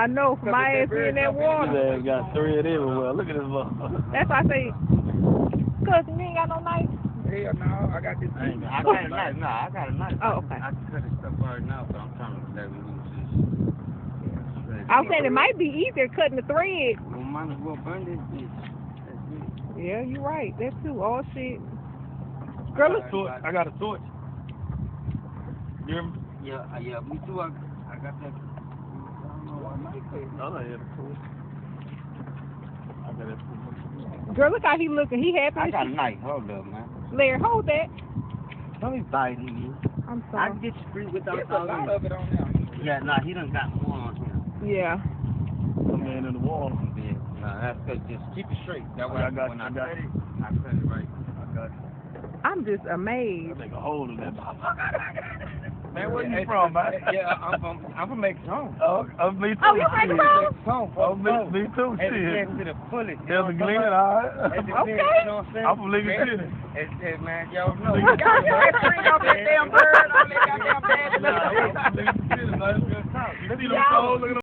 I know. My ass in that water. His ass got thread everywhere. Look at this motherfucker. That's why I say, cousin, you ain't got no knife? Hell no, I got this. I got a knife. No, I got a knife. Oh, okay. I can cut this stuff right now, but I'm trying to let it loose. I was saying it might be easier cutting the thread. Well, might as well burn this bitch. That's it. Yeah, you're right. That too. All shit. Girl, look. I got a torch. You hear me? Yeah, me too. I got that. I don't know why I like it. No, I had a torch. I got that. Girl, look how he looking. He happy. I got a knife. Hold up, man. Larry, hold that. Don't be biting me. I'm I sorry. can get you free without There's a lot of it on there. Yeah, nah, he done got more on him. Yeah. Some man in the water. Yeah, nah, that's good. Just keep it straight. That way, I got when you, I I got cut you. it, I cut it right. I got you. I'm just amazed. I take a hold of that motherfucker. Man, where Yeah, you from, man? Yeah, I'm from Michoacáno. Oh, me too. Oh, you from Oh, me too. It Shit. depends to the fullest. There's a glean, all right. It depends, Okay. you know what I'm saying? I'm from Lincoln City. It's man, y'all know. Lincoln Y'all bring up that damn bird on that